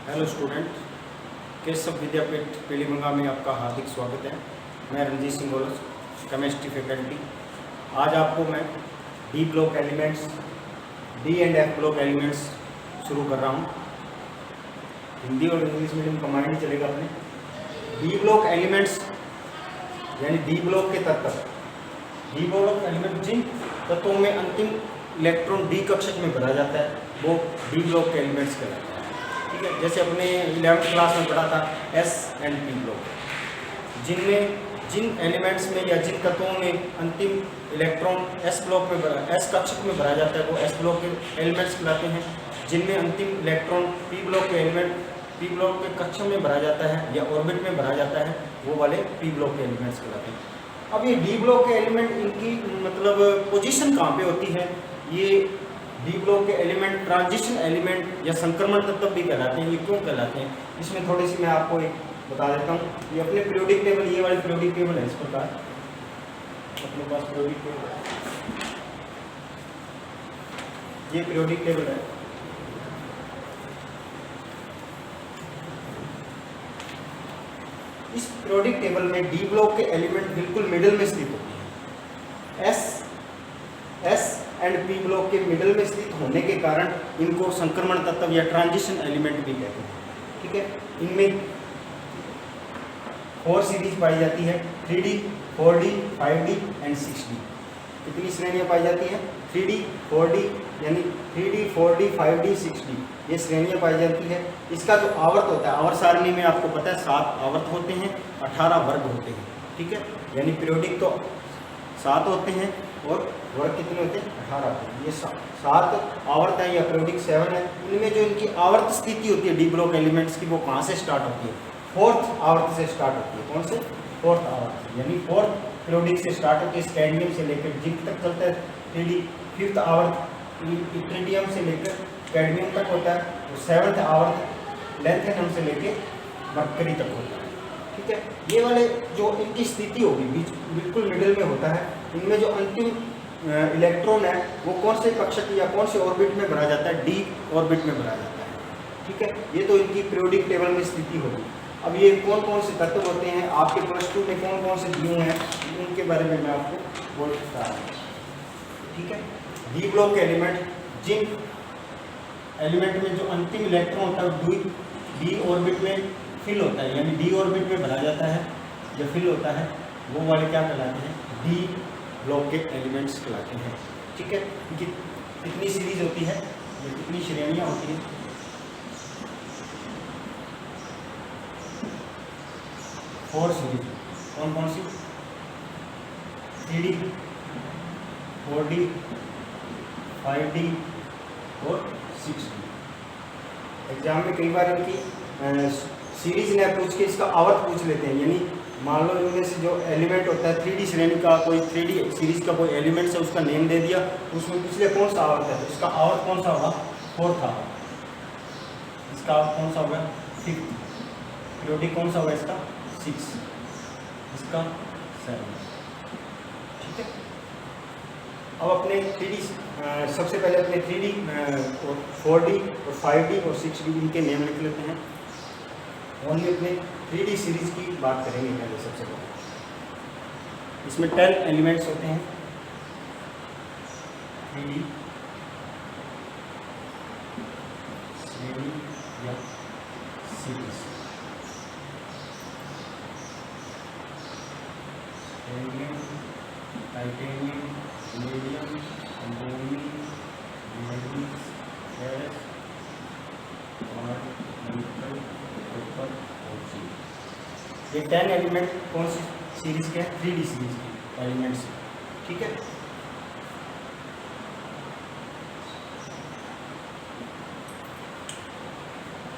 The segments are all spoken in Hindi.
हेलो स्टूडेंट, केशव विद्यापीठ पीलीभंगा में आपका हार्दिक स्वागत है। मैं Ranjit Singh goals, chemistry faculty. आज आपको मैं D block elements, D and F block elements शुरू कर रहा हूँ। हिंदी और इंग्लिश मीडियम कमांड ही चलेगा अपने। डी ब्लॉक एलिमेंट्स यानी डी ब्लॉक के तत्व। डी ब्लॉक एलिमेंट जिन तत्वों में अंतिम इलेक्ट्रॉन डी कक्षक में भरा जाता है वो डी ब्लॉक के एलिमेंट्स कहलाते हैं। ठीक है, जैसे अपने 11th क्लास में पढ़ा था एस एंड पी ब्लॉक। जिन एलिमेंट्स में या जिन तत्वों में अंतिम इलेक्ट्रॉन एस ब्लॉक में एस कक्षक में भरा जाता है वो एस ब्लॉक के एलिमेंट्स कहलाते हैं। जिनमें अंतिम इलेक्ट्रॉन पी ब्लॉक के एलिमेंट पी ब्लॉक के कक्षक में भरा जाता है या ऑर्बिट में भरा जाता है वो वाले पी ब्लॉक के एलिमेंट्स कहलाते हैं। अब ये डी ब्लॉक के एलिमेंट, इनकी मतलब पोजीशन कहाँ पे होती है? ये डी ब्लॉक के एलिमेंट ट्रांजिशन एलिमेंट या संक्रमण तत्व भी कहलाते हैं। ये क्यों कहलाते हैं इसमें थोड़ी सी मैं आपको एक बता देता हूँ। ये अपने पीरियोडिक टेबल, ये वाली पीरियोडिक टेबल है, इस प्रकार अपने पास पीरियोडिक टेबल है। ये पीरियोडिक टेबल है। इस पीरियोडिक टेबल में डी ब्लॉक के एलिमेंट बिल्कुल मिडिल में स्थित होते हैं। एस एंड पी ब्लॉक के मिडिल में स्थित होने के कारण इनको संक्रमण तत्व या ट्रांजिशन एलिमेंट भी कहते हैं। ठीक है, इनमें 4 सीरीज पाई जाती है, 3D, 4D, 5D and 6D। कितनी श्रेणियां पाई जाती हैं? 3D, 4D यानी 3D, 4D, 5D, 6D ये श्रेणियां पाई जाती है। इसका जो आवर्त होता है, आवर्त सारणी में आपको पता है 7 आवर्त होते हैं, 18 वर्ग होते हैं। ठीक है, यानी पीरियोडिक तो 7 होते हैं और वर्ग कितने होते हैं? 18 होते हैं। ये 7 आवर्त है या पीरियोडिक 7 है। इनमें जो इनकी आवर्त स्थिति होती है डी ब्लॉक एलिमेंट्स की, वो कहाँ से स्टार्ट होती है? 4th आवर्त से स्टार्ट होती है। कौन से? 4th आवर्त, यानी 4th पीरियोडिक से स्टार्ट होती है। स्कैंडियम से लेकर जिंक तक चलता है 3D। 5th आवर्त इट्रिडियम से लेकर कैडमियम तक होता है। और 7th आवर्त लैंथेनम से लेकर मरकरी तक होता है। ठीक है, ये वाले जो इनकी स्थिति होगी बीच बिल्कुल मिडिल में होता है। इनमें जो अंतिम इलेक्ट्रॉन है वो कौन से कक्षक या कौन से ऑर्बिट में भरा जाता है? डी ऑर्बिट में भरा जाता है। ठीक है, ये तो इनकी पीरियोडिक टेबल में स्थिति होगी। अब ये कौन कौन से तत्व होते हैं, आपके +2 में कौन कौन से दिए हैं, उनके बारे में मैं आपको बोल सकता हूँ। ठीक है, डी ब्लॉक के एलिमेंट, जिन एलिमेंट में जो अंतिम इलेक्ट्रॉन होता है डी ऑर्बिट में फिल होता है, यानी डी ऑर्बिट में भरा जाता है या फिल होता है, वो वाले क्या कहलाते हैं? डी ब्लॉक के एलिमेंट्स कहलाते हैं। ठीक है, इनकी कितनी सीरीज होती है या कितनी श्रेणियां होती हैं? 4 सीरीज। कौन कौन सी? 3D, 4D, 5D और 6D। एग्जाम में कई बार इनकी सीरीज ने पूछ के इसका आवर्त पूछ लेते हैं। यानी मान लो इनमें से जो एलिमेंट होता है 3D श्रेणी का, कोई 3D सीरीज का कोई एलिमेंट है, उसका नेम दे दिया, उसमें पिछले कौन सा आवर्त है, इसका आवर्त कौन सा होगा? 4th आवर्त। इसका आवर्त कौन सा होगा? 5th। पीरियोडिक कौन सा होगा इसका? 6। इसका 7। ठीक है, अब अपने 3D सबसे पहले अपने 3D और 4D और 5D और 6D इनके नेम लिख लेते हैं। ओनली अपने 3D सीरीज की बात करेंगे पहले। सबसे पहले इसमें 10 एलिमेंट्स होते हैं। 3D श्रेणी या series. Sodium, titanium, medium, aluminium, manganese, gas और निकल, कॉपर और जिंक। ये 10 एलिमेंट कौन सी सीरीज के हैं? 3D सीरीज के एलिमेंट्स। ठीक है,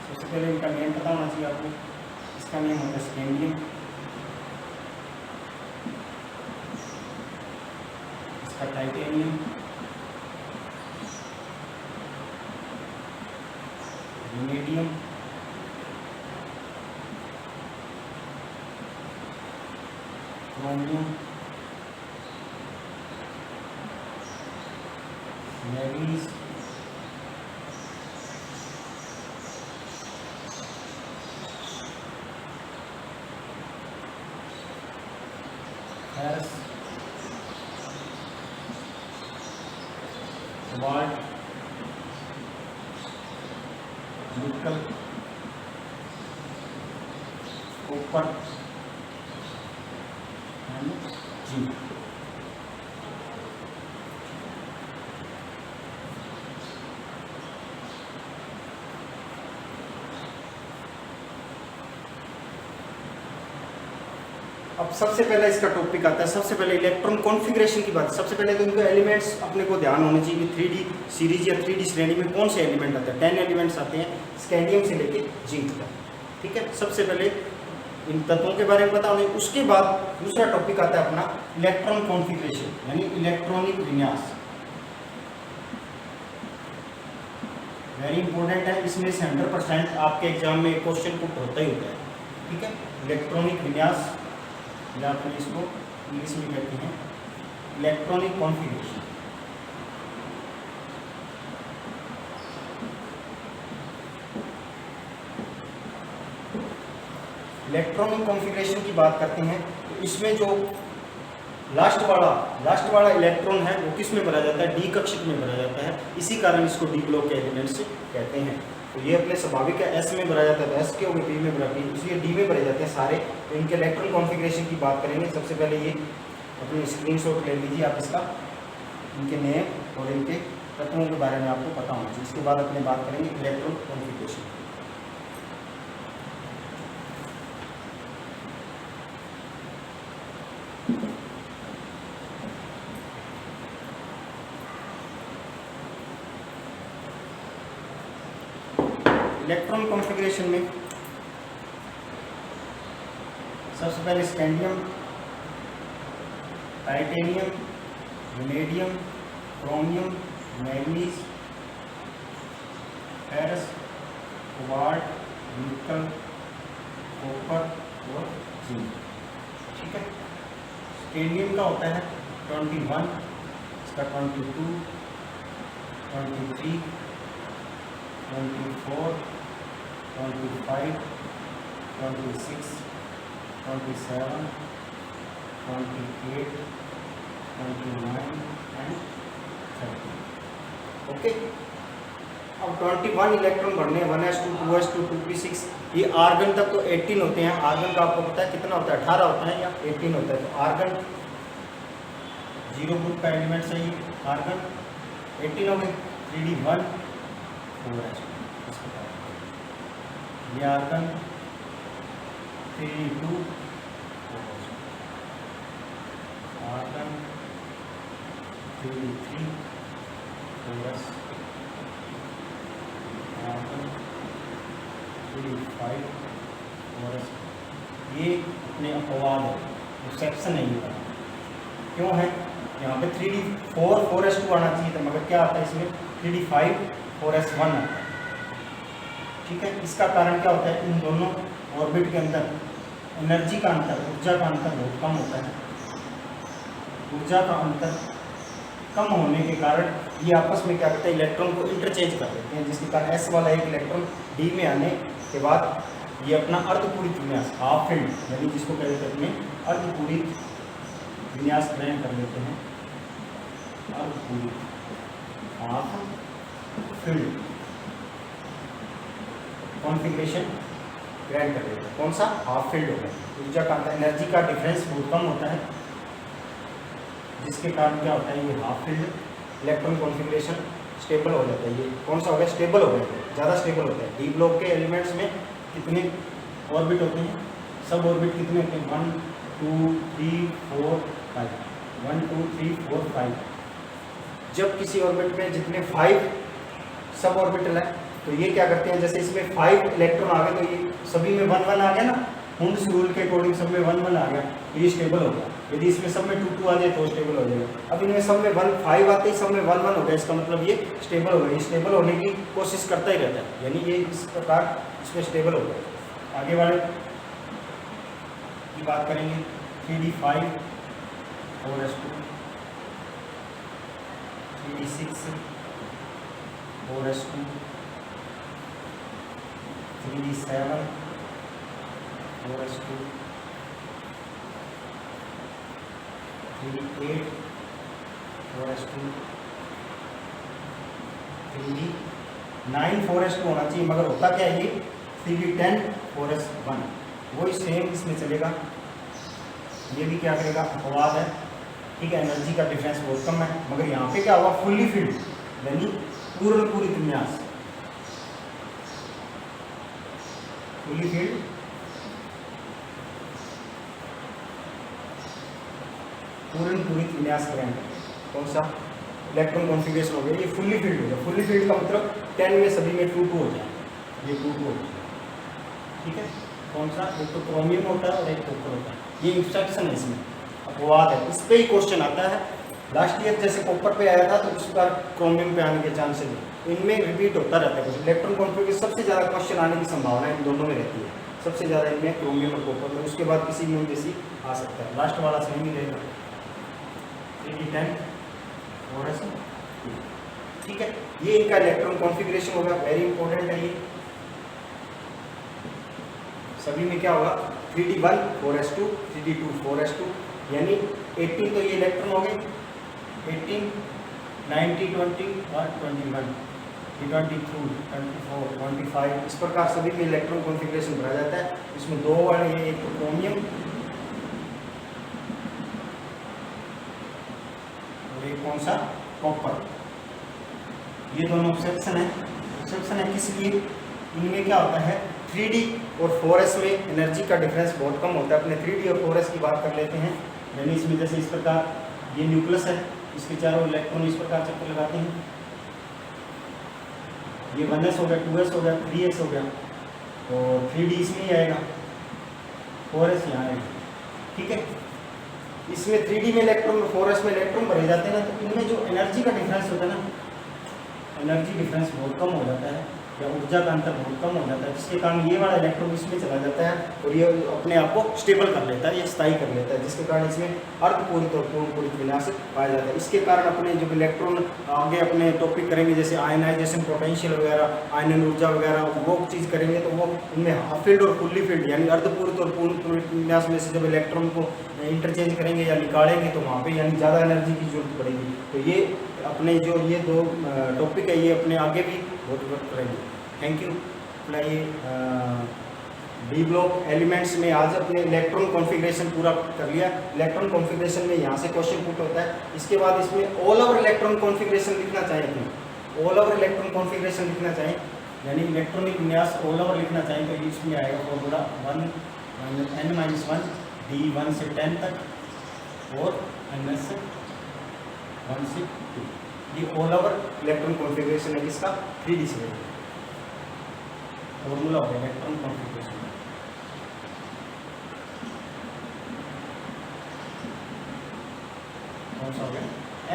सबसे पहले इनका नेम पता होना चाहिए आपको। इसका नेम होता है स्कैंडियम, इसका titanium, vanadium, chromium, manganese, ferrous cobalt nickel copper and zinc. अब सबसे पहले इसका टॉपिक आता है, सबसे पहले इलेक्ट्रॉन कॉन्फ़िगरेशन की बात। सबसे पहले तो इनके एलिमेंट्स अपने को ध्यान होने चाहिए कि 3D सीरीज या 3D श्रेणी में कौन से एलिमेंट आते हैं। 10 एलिमेंट्स आते हैं स्कैंडियम से लेके जिंक तक, ठीक है। सबसे पहले इन तत्वों के बारे में बताओ। उसके बाद दूसरा टॉपिक आता है अपना इलेक्ट्रॉन कॉन्फ़िगरेशन यानी इलेक्ट्रॉनिक विन्यास। वेरी इंपॉर्टेंट है, इसमें से 100% आपके एग्जाम में क्वेश्चन पुट होता ही होता है, ठीक है। इलेक्ट्रॉनिक विन्यास या फिर इसको इंग्लिश में कहते हैं इलेक्ट्रॉनिक कॉन्फ़िगरेशन। इलेक्ट्रॉनिक कॉन्फ़िगरेशन की बात करते हैं तो इसमें जो लास्ट वाला इलेक्ट्रॉन है वो किस में भरा जाता है, डी कक्षक में भरा जाता है। इसी कारण इसको डी ब्लॉक के एलिमेंट्स कहते हैं। तो ये अपने स्वाभाविक है, एस में भरा जाता है तो एस के पी में भरा, इसलिए डी में भरे जाते हैं सारे। तो इनके इलेक्ट्रॉन कॉन्फ़िगरेशन की बात करेंगे। सबसे पहले ये अपनी स्क्रीनशॉट ले लीजिए आप इसका, इनके नेम और इनके तत्वों के बारे में आपको पता होना चाहिए। इसके बाद अपने बात करेंगे इलेक्ट्रॉन कॉन्फ़िगरेशन। इलेक्ट्रॉन कॉन्फ़िगरेशन में सबसे पहले scandium, titanium, vanadium, chromium, manganese, ferrous, cobalt, निकल, कॉपर और जिंक, ठीक है। स्कैंडियम का होता है 21, इसका 22, 23, 24, 25, 26, 27, 28, 29 एंड 30, ओके। अब 21 इलेक्ट्रॉन भरने, 1s2, 2s2, 2p6, ये आर्गन तक तो 18 होते हैं। आर्गन का आपको पता है कितना होता है, 18 होता है या 18 होता है। तो आर्गन 0 ग्रुप का एलिमेंट है ये आर्गन। 18 हो गए, 3d1 4s2, ये argon 3d2 argon 3d3 4s, argon 3d5 4s। ये अपने अपवाद है, एक्सेप्शन है ये, क्यों है? यहाँ पे 3d4 4s2 आना चाहिए था, मगर क्या आता है इसमें 3d5 4s1 आता है, ठीक है। इसका कारण क्या होता है, इन दोनों ऑर्बिट के अंदर एनर्जी का अंतर, ऊर्जा का अंतर बहुत कम होता है। ऊर्जा का अंतर कम होने के कारण ये आपस में क्या करते हैं, इलेक्ट्रॉन को इंटरचेंज कर देते हैं, जिसके कारण एस वाला एक इलेक्ट्रॉन डी में आने के बाद ये अपना अर्धपूरित विन्यास, हाफ फील्ड यानी जिसको कहते हैं अपने अर्धपूरित विन्यास ग्रहण कर लेते हैं। अर्धपूरित हाफ फील्ड कॉन्फ़िगरेशन ग्रहण कर लेते हैं। कौन सा? हाफ फील्ड होगा। ऊर्जा का अंतर, एनर्जी का डिफरेंस बहुत कम होता है, जिसके कारण क्या होता है, ये half field electron configuration stable हो जाता है। ये कौन सा हो गया? स्टेबल हो गया, ज़्यादा स्टेबल होता है। डी ब्लॉक के एलिमेंट्स में कितने ऑर्बिट होते हैं? सब ऑर्बिट कितने होते हैं? 1 2 3 4 5, 1 2 3 4 5। जब किसी ऑर्बिट में जितने 5 सब ऑर्बिटल है, तो ये क्या करते हैं, जैसे इसमें 5 इलेक्ट्रॉन आ गए तो ये सभी में 1 1 आ गया ना, हुंड्स रूल के अकॉर्डिंग सब में 1 1 आ गया, तो ये स्टेबल होगा। यदि इसमें सब में 2 2 आ जाए तो स्टेबल हो जाएगा। अब इनमें सब में 1 5 आते ही सब में 1 1 हो गया, इसका मतलब ये स्टेबल हो गया। स्टेबल होने की कोशिश करता ही रहता है, यानी ये इस प्रकार इसमें स्टेबल हो गया। आगे वाले की बात करेंगे, 3d5 4s2, 3d6 4s2, 3d7 4s2, 3D 8 4s2 3D 9 4s2 होना चाहिए, मगर होता क्या है ये 3D 10 4s1, वही सेम इसमें चलेगा। ये भी क्या करेगा, अपवाद है, ठीक है, एनर्जी का डिफरेंस बहुत कम है, मगर यहाँ पे क्या हुआ, फुल्ली फील्ड यानी पूरी विन्यास, फुल्ली फील्ड पूरी विन्यास करेंगे। कौन सा इलेक्ट्रॉन कॉन्फ़िगरेशन हो गया, ये फुल्ली फील्ड हो गया। फुल्ली फील्ड का मतलब 10 में सभी में 2-2 हो जाए, ये 2-2 हो जाए, ठीक है। कौन सा, एक तो क्रोमियम होता है और एक कॉपर होता है, ये इंस्ट्रक्शन है, इसमें अपवाद है, इस पे ही क्वेश्चन आता है। लास्ट ईयर जैसे कॉपर पे आया था, तो इस बार क्रोमियम पे आने के चांसेस है, इनमें रिपीट होता रहता है। इलेक्ट्रॉन कॉन्फ़िगरेशन सबसे ज़्यादा क्वेश्चन आने की संभावना इन दोनों में रहती है, सबसे ज़्यादा इनमें क्रोमियम और कॉपर में, उसके बाद किसी में जैसी आ सकता है। लास्ट वाला सेम ही रहेगा, 3D 10 4s2, ठीक है। ये इनका इलेक्ट्रॉन कॉन्फ़िगरेशन होगा, वेरी इंपॉर्टेंट है ये। सभी में क्या होगा, 3D 1 4s2 3D 2 4s2, यानी 18 तो ये इलेक्ट्रॉन हो गए, 18 90 20 और 21 22 24 25, इस प्रकार सभी में इलेक्ट्रॉन कॉन्फ़िगरेशन भरा जाता है। इसमें दो वाले ये, एक तो क्रोमियम और एक कौन सा, कॉपर, ये दोनों एक्सेप्शन है। एक्सेप्शन है किस लिए, इनमें क्या होता है 3D और 4s में एनर्जी का डिफरेंस बहुत कम होता है। अपने 3D और 4s की बात कर लेते हैं, यानी इसमें जैसे इस प्रकार ये न्यूक्लियस है, इसके चारों इलेक्ट्रॉन इस प्रकार चक्कर लगाते हैं, ये 1s हो गया, 2s हो गया, 3s हो गया, तो 3D इसमें ही आएगा, 4s यहाँ आएगा, ठीक है। इसमें 3D में इलेक्ट्रॉन और 4s में इलेक्ट्रॉन भरे जाते हैं ना, तो इनमें जो एनर्जी का डिफरेंस होता है ना, एनर्जी डिफरेंस बहुत कम हो जाता है, या ऊर्जा का अंतर बहुत कम हो जाता है, जिसके कारण ये वाला इलेक्ट्रॉन इसमें चला जाता है और ये अपने आप को स्टेबल कर लेता है, ये स्थायी कर लेता है, जिसके कारण इसमें अर्धपूरित और पूर्ण विन्यास पाया जाता है। इसके कारण अपने जो इलेक्ट्रॉन आगे अपने टॉपिक करेंगे, जैसे आयनाइजेशन पोटेंशियल वगैरह, आयनन ऊर्जा वगैरह, वो चीज़ करेंगे, तो वो उनमें हाफ फील्ड और फुल्ली फील्ड यानी अर्धपूरित और पूर्ण विन्यास में से जब इलेक्ट्रॉन को इंटरचेंज करेंगे या निकालेंगे, तो वहाँ पे यानी ज़्यादा एनर्जी की जरूरत पड़ेगी। तो ये अपने जो ये दो टॉपिक है, ये अपने आगे भी बहुत वर्क करेंगे। Thank you. Apply D block elements में आज अपने इलेक्ट्रॉन कॉन्फ़िगरेशन पूरा कर लिया। इलेक्ट्रॉन कॉन्फ़िगरेशन में यहाँ से क्वेश्चन पुट होता है, इसके बाद इसमें ऑल ओवर इलेक्ट्रॉन कॉन्फ़िगरेशन लिखना चाहिए, अपने ऑल ओवर इलेक्ट्रॉन कॉन्फ़िगरेशन लिखना चाहिए, यानी इलेक्ट्रॉनिक विन्यास ऑल ओवर लिखना चाहिए। तो इसमें आएगा फॉर्मूला 1 n-1 d 1 से 10 तक और n से 1 से 2, ये ऑल ओवर इलेक्ट्रॉन कॉन्फ़िगरेशन है किसका, 3D से फॉर्मूला हो गया इलेक्ट्रॉन कॉन्फ़िगरेशन। कौन सा हो गया,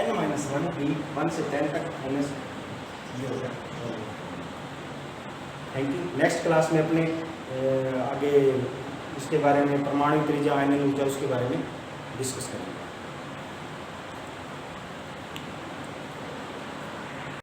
n-1 d 1 से 10 तक माइनस ये हो गया। Thank you. नेक्स्ट क्लास में अपने आगे इसके बारे में परमाणु त्रिज्या, आयनन ऊर्जा, उसके बारे में डिस्कस करेंगे।